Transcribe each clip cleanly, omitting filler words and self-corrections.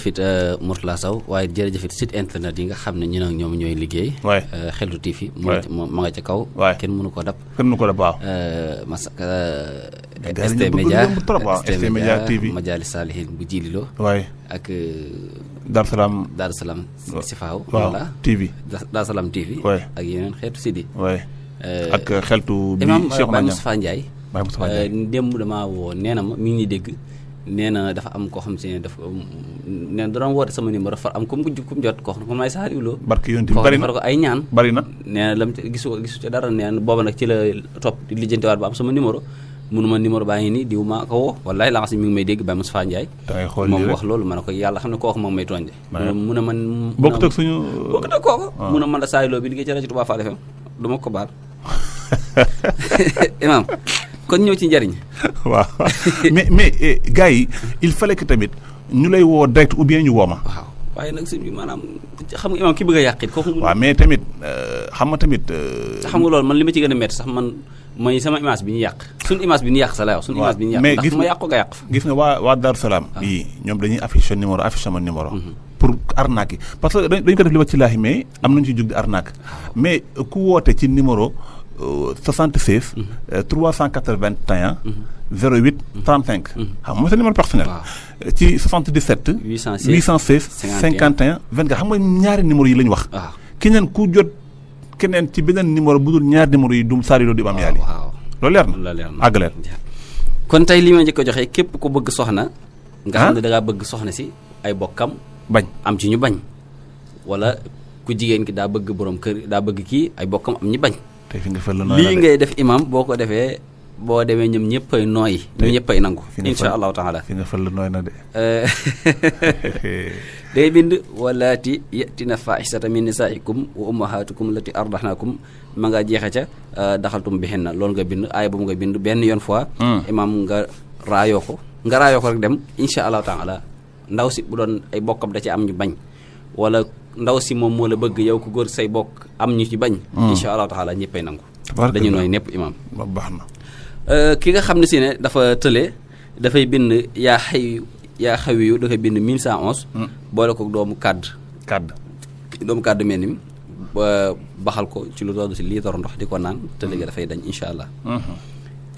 fit Mourtala Sow waaye jërëjëf it site internet yi nga xam ne ñu ne ñoom ñooy liggéey. Xeltu TV. ma nga ca kaw. kenn mënu ko dab. waaw. ST Média ST Média TV Majalis Salihin bu Jililo. ak. Dar Salaam si faaw. voilà TV. Dar Salaam TV. ak yeneen xeetu sidi. ak xeltu bi Cheikh Baye Moustapha Ndiaye. démb damaa woo nee na ma mi ngi dégg. nee na dafa am koo xam si ne dafa nee na doon woote sama numéro far am comme ku jot koo xam ne may saar iwloo barke yoon bi bari na ko ay ñaan bari na nee na lam gisu ca dara nee na booba nag ci la topp di lijjantewaat ba am sama numéro mënuma numéro baa ngi nii diw maa ko woo wallaay la nga si mi ngi may dégg Baye Moustapha Ndiaye moom wax loolu ma ne ko yàlla xam ne kooku moom may tooñ de mu ne man bokkut ak suñu bokkut ak kooku mu ne man la saayiloo bi liggéey ci rajo Touba Fall FM du ma ko baal imam kon ñëw ci njariñ waaw mais gars yi il fallait que tamit ñu lay woo direct ou bien ñu woo ma. waaw waaye nag sëñ bi maanaam xam nga imam ki bëgg a yàqit kooku. waaw mais tamit xam nga tamit. xam nga loolu man li ma ci gën a métti sax man mooy sama image bi ñu yàq suñu image bi ñu yàq sa la wax suñu image bi ñu yàq mais ndax ma yàq ko nga yàq. gis nga waa Darou Salaam. yii ñoom dañuy affiché numéro affiché sama numéro. pour arnaque yi parce que dañu ko def li ba ci laahi mais am nañu ci jóg di arnaque mais ku woote ci numéro. 76 381 08 35 xam mooy sa numéro personnel ci 77 816 51 24 xam nga ñaari numéro yi la ñu wax keneen ku jot keneen ci beneen numéro bu dul ñaari numéro yi dum saari di am yaali loolu leer na àgg leer kon tey li ma njëkk a joxe képp ku bëgg soxna nga xam ne da ngaa bëgg soxna si ay bokkam bañ am ci ñu bañ wala ku jigéen ki daa bëgg borom kër daa bëgg kii ay bokkam am ñi bañ lii ngay def imam boo ko defee boo demee ñoom ñëppay nooy ñoom ñëppay nangu insha allahu taala fi nga fël nooy na de day bind walaati yatina fahisata min nisaikum wa ummahatukum lati ardahnakum ma nga jeexe ca daxaltum bihinna loolu nga bind aaya boobu nga bind benn yoon fois imam nga raayoo ko rek dem insha allahu taala ndaw si bu doon ay bokkam da ci am ñu bañ wala ndaw si moom moo la bëgg yow ku góor say bokk am ñu ci bañ insha allahu taala ñëppay nangu dañu nooy nepp imam baax na ki nga xam ne si ne dafa tële dafay bind yaa xawi yu dafay bind 1111 boole ko doomu kàdd mel ni ba baxal ko ci lu doon si liitaru ndox di ko naan tële ga dafay dañ insha allah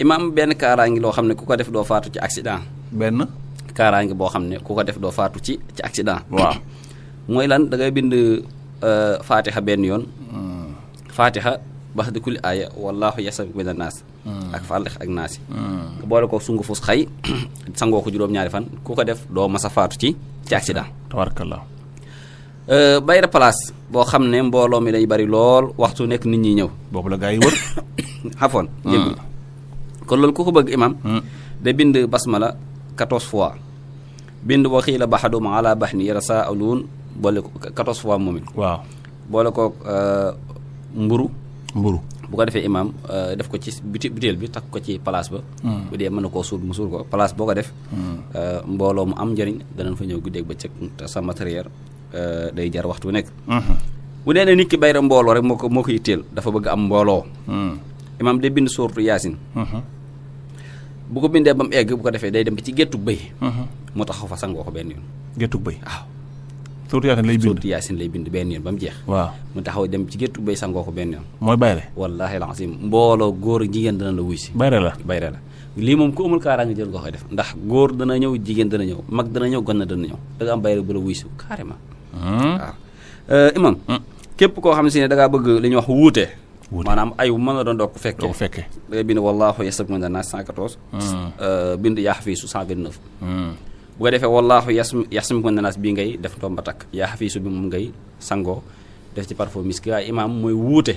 imam benn kaaraangi loo xam ne ku ko def doo faatu ci accident benn kaaraangi boo xam ne ku ko def doo faatu ci accident waaw mooy lan da ngay bind fatiha benn yoon fatiha bax di kulli aaya wallahu yasabik mina naas ak fàllax ak naasi nga boole ko sungu fus xay sangoo ko juróom-ñaari fan ku ko def doo masa faatu ci accident tabarakallah bayra place boo xam ne mbooloo mi day bari lool waxtu nekk nit ñi ñëw boobu la gaa yi wër xafoon jégul kon loolu ku ko bëgg imam da bind basmala 14 fois bind wa xiila baxadum ala baxni yara saa aluun boole ko 14 fois moom it waaw boole ko mburu bu ko defee imam def ko ci butéel bi takk ko ci place ba bu dee mën na koo suul mu suul ko place boo ko def mbooloo mu am njëriñ danañ fa ñëw guddeeg bëccëg te sa matériel day jar waxtu nekk bu dee ne nit ki bayra mbooloo rek moo ko yitteel dafa bëgg am mbooloo imam day bind suuratu yaasin bu ko bindee ba mu egg bu ko defee day dem ci géttug bëy moo taxaw fa sangoo ko benn yoon géttug bëy waaw suuratu yaasin lay bind benn yoon ba mu jeex waaw mu taxaw dem ci géttug bëy sangoo ko benn yoon mooy bayre wallaahi alazim mbooloo góor ak jigéen dana la wuy si bayre la lii moom ku amul kaaraange jël nga koy def ndax góor dana ñëw jigéen dana ñëw mag dana ñëw gone dana ñëw da nga am bayre bu la wuy si carrément waaw imam képp koo xam si ne da ngaa bëgg li ñuy wax wuute maanaam ay mën a doon doo ko fekkee da ngay bind wallaahu yasabik mina naas 114 bind yaa xafiisu 129 bu ko defee wallaahu yasabik mina naas bii ngay def ndomba takk yaa xafiisu bi moom ngay sangoo def ci parfum miski waaye imam mooy wuute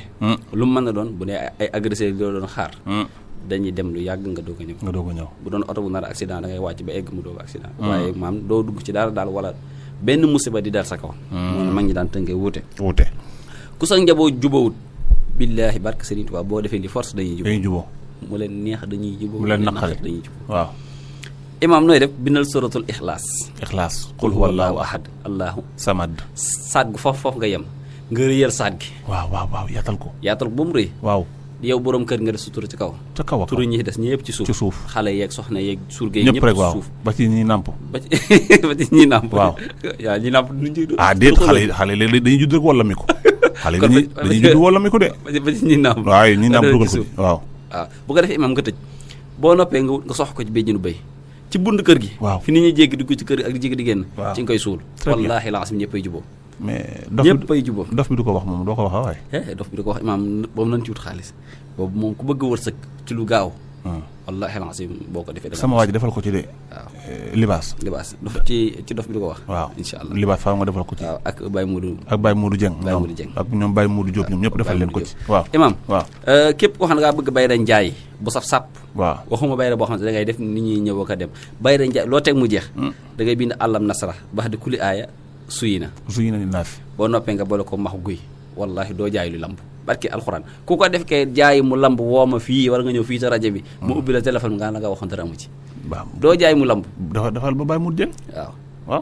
lu mu mën a doon bu dee ay agresseur doo doon xaar dañuy dem lu yàgg nga doog a ñëw bu doon oto bu nar accident da ngay wàcc ba egg mu doog accident waaye maam doo dugg ci dara daal wala benn musiba di dal sa kaw moom mag ñi daan tënkee wuute ku sa njaboot jubawut billaahi barke Serigne Touba boo defee li force dañuy juboo mu leen neex dañuy juboo mu leen naqari dañuy juboo waaw imaam nooy def bindal suratul ixlaas qul huwallaahu ahad allahu samad saat gu foofu nga yem nga rëyal saat gi waaw yaatal ko ba mu rëy waaw yow borom kër nga def sutura ci kaw ca kaw turu ñi des ñëpp ci suuf xale yeeg soxna yeeg surge yi ñëpp ci suuf ba ci ñi nàmp ba ci ñi nàmp waaw yaa ñi nàmp duñ ci déet xale léegi dañuy judd rek wala mi ko xale dañuy judd wala mi ko de ba ci ñi nàmp waaw ñi nàmp dugal ko waaw bu ko defee imam nga tëj boo noppee nga sox ko ci béjjinu béy ci bund kër gi fi nit ñi jéggi dugg ci kër ak di jéggi di génn ci nga koy suul wallaahi laasim ñëppay juboo mais ñëppay juboo dof bi du ko wax moom doo ko wax waaye dof bi du ko wax imaam boobu nañ ci wut xaalis boobu moom ku bëgg a wërsëg ci lu gaaw wallaahi laasim boo ko defee sama waa ji defal ko ci de libaas dof ci dof bi du ko wax waaw incha allah libaas faaw nga defal ko ci waaw ak Baye Modou Dieng ak ñoom Baye Modou Diop ñoom ñëpp defal leen ko ci waaw imaam waaw képp koo xam ne ngaa bëgg bay dañ jaay bu saf sàpp waaw waxuma bayra boo xam ne da ngay def nit ñi ñëw ko dem bayra njaay loo teg mu jeex da ngay bind àllam nasara bax di kuli aaya suyi na ni naaf boo noppee nga boole ko max guy wallahi doo jaay lu lamb barki alxuraan ku ko def kay jaay mu lamb woo ma fii wala nga ñëw fii sa rajo bi mu ubbi la téléphone nga la nga waxoon dara amu ci doo jaay mu lamb defal ba Baye Modou Dieng waaw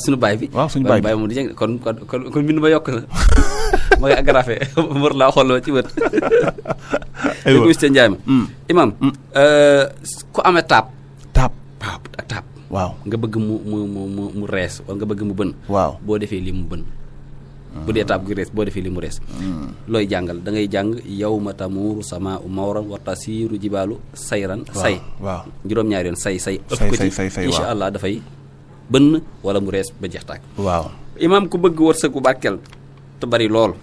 suñu baay bi suñu baay Baye Modou Dieng kon bind ma yokk na ma ngi agrafé mër laa xool ci wët aywa dégg njaay ma imam ku amee taab waaw nga bëgg mu rees wala nga bëgg mu bën waaw boo defee lii mu bën bu dee taab gi rees boo defee lii mu rees looy jàngal da ngay jàng yawma tamuuru samaa'u mawran wa tasiiru jibaalu sayran say waaw juróom-ñaari yoon say ëpp ko ci incha allah dafay bënn wala mu rees ba jeex tàkk waaw imaam ku bëgg wërsëg bu barkeel te bari lool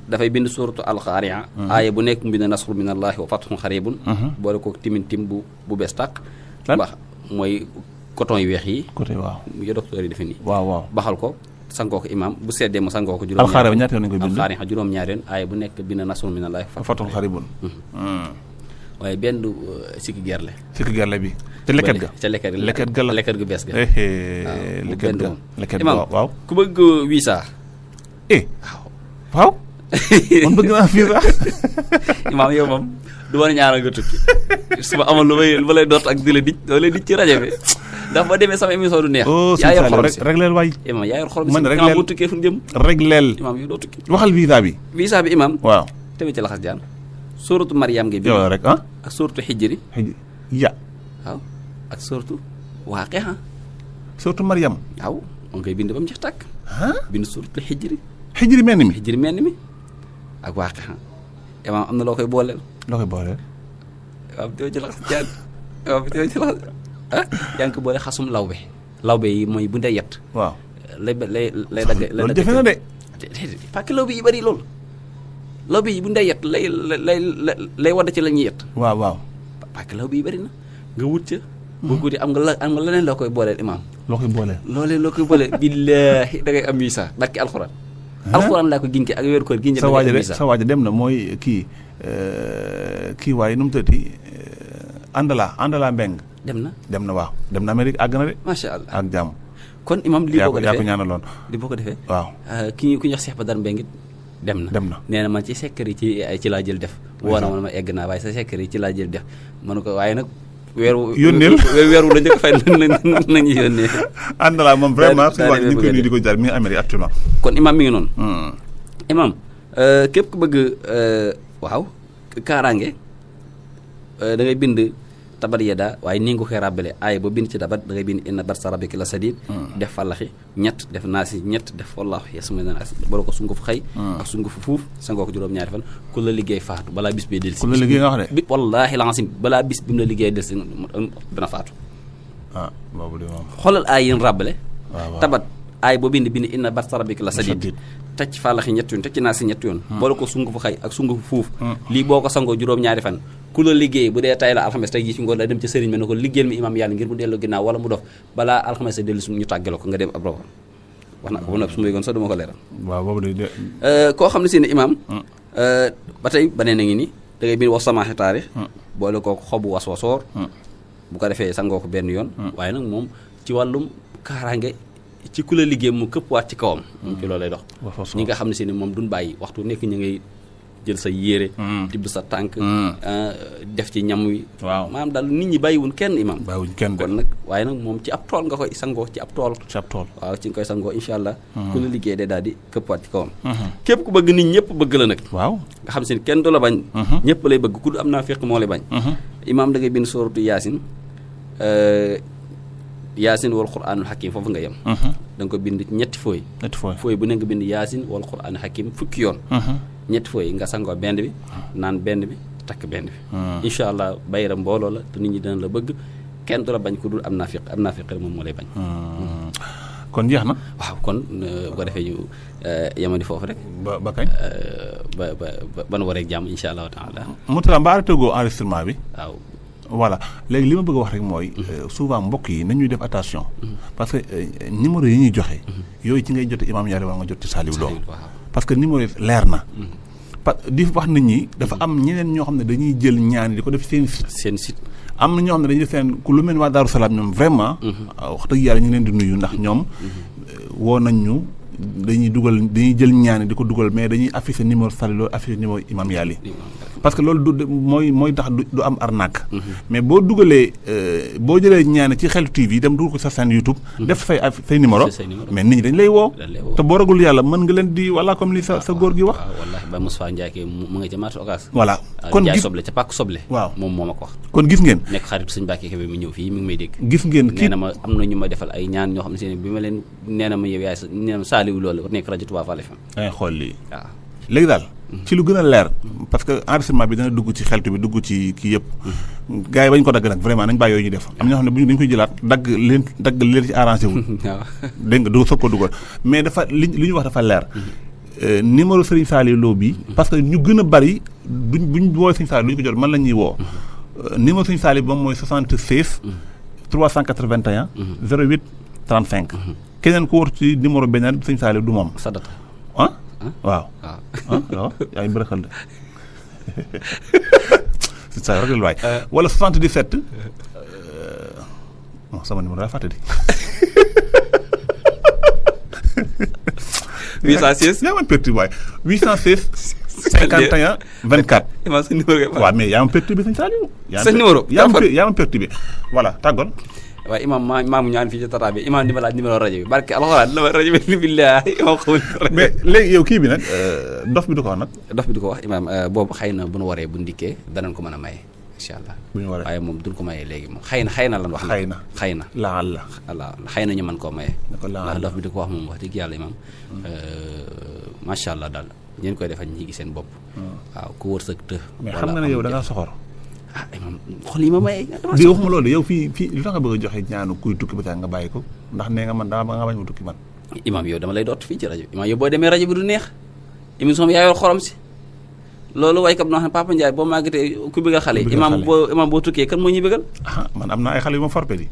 dafay bind suuratu alxaari'a aaya bu nekk mu bind nasru min allahi wa fathun xaribun boole ko timin tim bu bees tàq bax mooy coton yu weex yi yo docteur yi defe nii waaw baxal ko sangoo ko imaam bu seddee mu sangoo ko alxaari'a ñaata yoon nañu koy bind alxaari'a juróom-ñaari yoon aaya bu nekk bind nasru min allahi wa fathun xaribun waaye benn du sikki gerle bi te lekket ga lekket gu bees ga lekket imaam waaw ku bëgg visa waaw man bëgg naa visa imaam yow moom du war a ñaanal nga tukki suba amal lu lay doot ak di la dij ci rajo bi ndax boo demee sama émission du neex yaa yor xorom si rek leel waay imaam yaa yor xorom si imaam boo tukkee fu ñu jëm rek leel imaam yow doo tukki waxal visa bi imaam waaw tamit ci laxas jaan sóoratu Maryam ngay bind yow rek ak sóoratu Hijri waaw ak sóoratu Waaqi'a sóoratu Maryam waaw moom ngay bind ba mu jeex tàkk bind sóoratu Hijri mel ni mi ak Waaqi'a imaam am na loo koy booleel waaw teew ci laxas jaan yaa ngi ko boole xasum lawbe yi mooy bu ndey yett waaw lay dagg loolu jafe na de parce que lawbe yi bari loolu lawbe yi bu ndey yett lay wadd ci la ñuy yett waaw parce que lawbe yi bari na nga wut ca boo guddi am nga leneen loo koy booleel imaam loolee loo koy booleel billaahi da ngay am visa barki alxuraan laa ko ginke ak weeru koor ginke sa waaja dem na mooy kii waaye nu mu tëddee àndala mbeng dem na waaw dem na Amérique àgg na de macha allah ak jàmm kon imam lii boo ko defee yaa ko ñaanaloon lii boo ko defee waaw ki ñu wax Cheikh Badar Mbeng dem na nee na man ci secret yi ci laa jël def woo na ma egg naa waaye sa secret yi ci laa jël def man ko waaye nag weer wu la njëkk fay nañu yónnee àndala moom vraiment suñu wax ñu koy nuyu di ko jaar mi ngi Amérique actuellement kon imam mi ngi noonu imam képp ku bëgg waaw kaaraange da ngay bind tabat yada waaye ni nga ko koy ràbbale aaya ba bind ci tabat da ngay bind inna barsa rabbika la sadid def fallaxi ñett def naasi ñett def wallaahu yasma naas bala ko sunguf xëy ak sunguf fuuf sangoo ko juróom-ñaari fan ku la liggéey faatu balaa bis bee delsi ku la liggéey nga wax de bi wallaahi lancim balaa bis bi mu la liggéey delsi dana faatu boobu de moom xoolal aay yéen ràbbale tabat aay boo bind inna barsa rabbika la sadid teg ci fallaxi ñett yoon teg ci naasi ñett yoon bala ko sungufu xëy ak sungufu fuuf lii boo ko sangoo juróom-ñaari fan ku la liggéey bu dee tay la alxames tey jii ci ngoon la dem ca sëriñ ma ne ko liggéeyal mi imaam yàlla ngir mu dellu ginnaaw wala mu dof balaa alxames a dellu su ñu tàggale ko nga dem ab rawam wax naa ko ba noppi su ma yëgoon sax duma ko leeral waaw boobu de koo xam ne si ne imaam ba tey banee na ngi ni da ngay bind wax samaaxi taarix boole kooku xobu was-wasoor bu ko defee sangoo ko benn yoon waaye nag moom ci wàllum kaaraange ci ku la liggéey mu këpp waat ci kawam moom ci loolu lay dox ñi nga xam ne si ne moom duñ bàyyi waxtu nekk ñu ngay jël sa yére tibb sa tànk def ci ñam wi waaw maanaam daal nit ñi bàyyiwuñ kenn imam bàyyiwuñ kenn kon nag waaye nag moom ci ab tool nga koy sangoo ci ab tool waaw ci nga koy sangoo incha allah ku la liggéey de daal di këppaat ci kawam képp ku bëgg nit ñëpp bëgg la nag waaw nga xam si ne kenn du la bañ ñëpp lay bëgg ku am naa fekk moo lay bañ imam da ngay bind sooratu yaasin yaasin wal quraanul hakim foofu nga yem da nga ko bind ñetti fooy bu ne nga bind yaasin wal quraanul hakim fukki yoon ñetti fooy nga sangoo benn bi naan benn bi takk benn bi incha allah bayra mbooloo la te nit ñi dina la bëgg kenn du la bañ ku dul am naa fiq moom moo lay bañ kon jeex na waaw kon bu ko defee ñu yemandi foofu rek ba kañ ba nu waree jàmm incha allahu taala Mourtalla mbaa arrêté goo enregistrement bi waaw voilà léegi li ma bëgg a wax rek mooy souvent mbokk yi nañuy def attention parce que numéro yi ñuy joxe yooyu ci ngay jote Imam Yali wala nga jot ci Saliou Lo parce que numéro yi leer na di wax nit ñi dafa am ñeneen ñoo xam ne dañuy jël ñaan di ko def seen site am na ñoo xam ne dañuy def seen ku lu mel ni waa Daaru Salaam ñoom vraiment wax dëgg yàlla ñu ngi leen di nuyu ndax ñoom woo nañ ñu dañuy jël ñaan di ko dugal mais dañuy afficher numéro Saliou Lo afficher numéro Imam Yali parce que loolu du mooy tax du am arnaque mais boo dugalee boo jëlee ñaan ci Xeltu TV dem dugal ko sa chaîne YouTube def say numéro mais nit ñi dañ lay woo te boo ragul yàlla mën nga leen di wala comme li sa góor gi wax wallahi ba Moussa Ndiaye mu nga ca marché Ocass voilà kon gis soble ca pàkk soble waaw moom moo ma ko wax kon gis ngeen nekk xaritu sëñ Mbacke Kébé mi ñëw fii mi ngi may dégg gis ngeen nee na ma am na ñu ma defal ay ñaan ñoo xam ne bi ma leen nee na ma yow yaay nee na Saliou loolu nekk rajo Touba Fall FM dangay xool lii waaw léegi daal ci lu gën a leer parce que enregistrement bi dana dugg ci Xeltu bi dugg ci kii yëpp gars yi bañ ko dagg nag vraiment nañ bàyyi yooyu ñu def am na ñoo xam ne bu ñu dañ koy jëlaat dagg leen ci arrangé wul dégg nga du soog ko dugal mais dafa li ñu wax dafa leer numéro Serigne Saliou Lo bi parce que ñu gën a bari buñ woo Serigne Saliou duñu ko jot man la ñuy woo numéro Serigne Saliou moom mooy 76 381 08 35 keneen ku wër ci numéro beneen Serigne Saliou du moom Sadata waaw waaw yaa ngi bërëxal de c'est ça rek waay wala 77 bon sama numéro daa fàtte di 816 yaa man perturbé waay 816 51 24 imam sa numéro waaw mais yaa ma perturbé Sëñ Saliou sa numéro yaa ma perturbé voilà tàggoon waaye imam maamu ñaan fii ci tata bi imam di ma laaj numéro rajo bi barke alxuraan la rajo bi billahi imam xamul mais léegi yow kii bi nag dof bi du ko wax nag dof bi du ko wax imam boobu xëy na bu nu waree bu ndikkee danañ ko mën a maye incha allah bu ñu waree waaye moom duñ ko mayee léegi moom xëy na lan wax xëy na laal la voilà xëy na ñu mën koo maye ndax dof bi di ko wax moom wax dëgg yàlla imam macha allah daal ñeen koy defal ñi ngi seen bopp waaw ku wër sa të mais xam nga ne yow da ngaa soxor imam xool yi ma maye di waxuma loolu yow fii lu tax nga bëgg a joxe ñaanu kuy tukki ba tax nga bàyyi ko ndax nee nga man daa nga bañ ma tukki man imam yow dama lay doot fii ci rajo imam yow boo demee rajo bi du neex émission bi yaa yor xorom si loolu waykat bi noo xam ne Papa Ndiaye boo màggatee ku bëggal xale yi imam boo tukkee kan moo ñuy bëggal man am naa ay xale yu ma forpe di